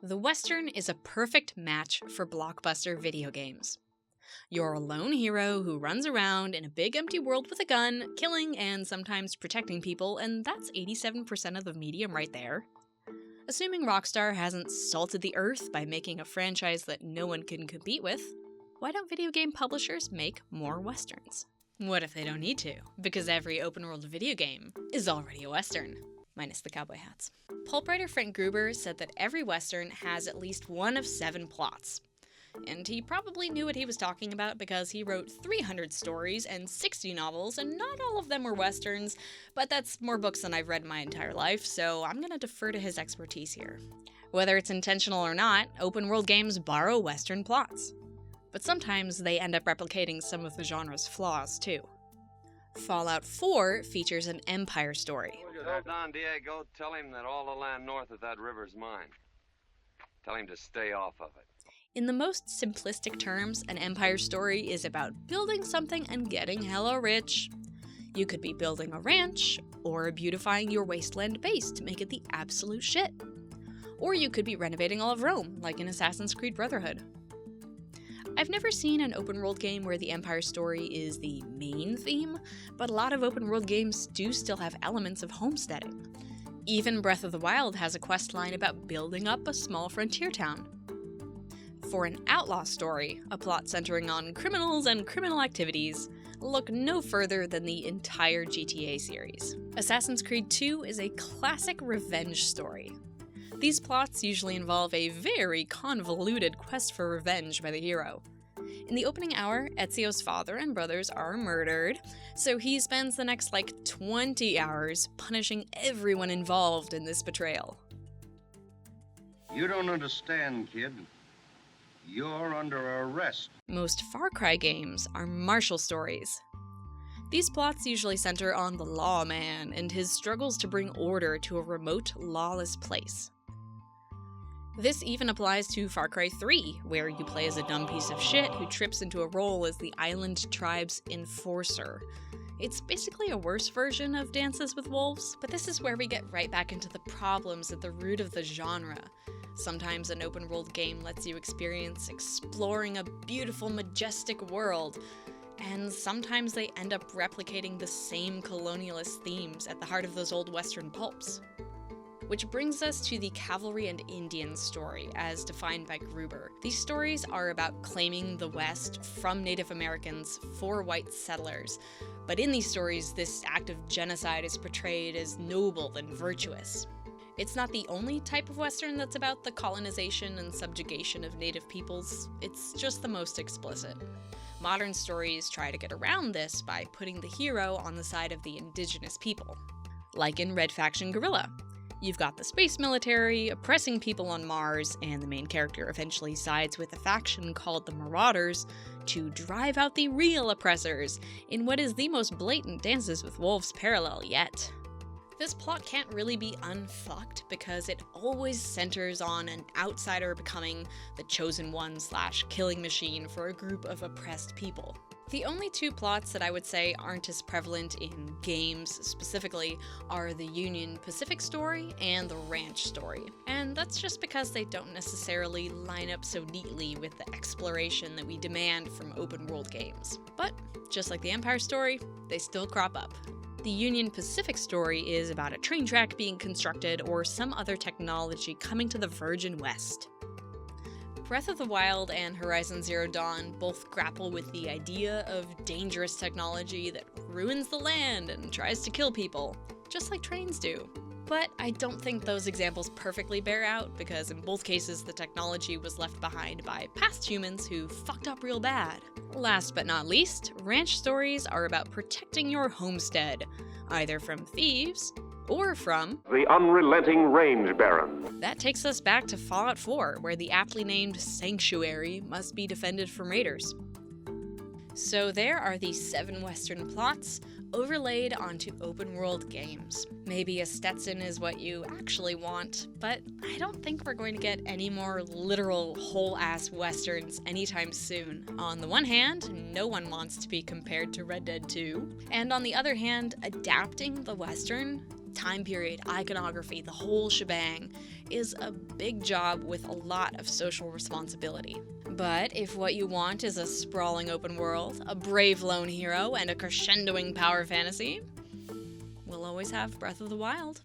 The Western is a perfect match for blockbuster video games. You're a lone hero who runs around in a big empty world with a gun, killing and sometimes protecting people, and that's 87% of the medium right there. Assuming Rockstar hasn't salted the earth by making a franchise that no one can compete with, why don't video game publishers make more Westerns? What if they don't need to? Because every open-world video game is already a Western, minus the cowboy hats. Pulp writer Frank Gruber said that every Western has at least one of 7 plots. And he probably knew what he was talking about because he wrote 300 stories and 60 novels, and not all of them were Westerns, but that's more books than I've read my entire life, so I'm gonna defer to his expertise here. Whether it's intentional or not, open-world games borrow Western plots. But sometimes they end up replicating some of the genre's flaws, too. Fallout 4 features an empire story. Tell Don Diego, tell him that all the land north of that river's mine. Tell him to stay off of it. In the most simplistic terms, an empire story is about building something and getting hella rich. You could be building a ranch, or beautifying your wasteland base to make it the absolute shit. Or you could be renovating all of Rome, like in Assassin's Creed Brotherhood. I've never seen an open-world game where the empire story is the main theme, but a lot of open-world games do still have elements of homesteading. Even Breath of the Wild has a questline about building up a small frontier town. For an outlaw story, a plot centering on criminals and criminal activities, look no further than the entire GTA series. Assassin's Creed 2 is a classic revenge story. These plots usually involve a very convoluted quest for revenge by the hero. In the opening hour, Ezio's father and brothers are murdered, so he spends the next 20 hours punishing everyone involved in this betrayal. You don't understand, kid. You're under arrest. Most Far Cry games are martial stories. These plots usually center on the lawman and his struggles to bring order to a remote, lawless place. This even applies to Far Cry 3, where you play as a dumb piece of shit who trips into a role as the island tribe's enforcer. It's basically a worse version of Dances with Wolves, but this is where we get right back into the problems at the root of the genre. Sometimes an open-world game lets you experience exploring a beautiful, majestic world, and sometimes they end up replicating the same colonialist themes at the heart of those old Western pulps. Which brings us to the cavalry and Indian story, as defined by Gruber. These stories are about claiming the West from Native Americans for white settlers, but in these stories, this act of genocide is portrayed as noble and virtuous. It's not the only type of Western that's about the colonization and subjugation of Native peoples, it's just the most explicit. Modern stories try to get around this by putting the hero on the side of the indigenous people. Like in Red Faction Guerrilla. You've got the space military oppressing people on Mars, and the main character eventually sides with a faction called the Marauders to drive out the real oppressors in what is the most blatant Dances with Wolves parallel yet. This plot can't really be unfucked because it always centers on an outsider becoming the chosen one / killing machine for a group of oppressed people. The only 2 plots that I would say aren't as prevalent in games specifically are the Union Pacific story and the ranch story, and that's just because they don't necessarily line up so neatly with the exploration that we demand from open world games. But, just like the Empire story, they still crop up. The Union Pacific story is about a train track being constructed or some other technology coming to the Virgin West. Breath of the Wild and Horizon Zero Dawn both grapple with the idea of dangerous technology that ruins the land and tries to kill people, just like trains do. But I don't think those examples perfectly bear out, because in both cases the technology was left behind by past humans who fucked up real bad. Last but not least, ranch stories are about protecting your homestead, either from thieves or from the unrelenting range baron. That takes us back to Fallout 4, where the aptly named Sanctuary must be defended from raiders. So there are the 7 Western plots overlaid onto open-world games. Maybe a Stetson is what you actually want, but I don't think we're going to get any more literal whole-ass Westerns anytime soon. On the one hand, no one wants to be compared to Red Dead 2, and on the other hand, adapting the Western time period, iconography, the whole shebang, is a big job with a lot of social responsibility. But if what you want is a sprawling open world, a brave lone hero, and a crescendoing power fantasy, we'll always have Breath of the Wild.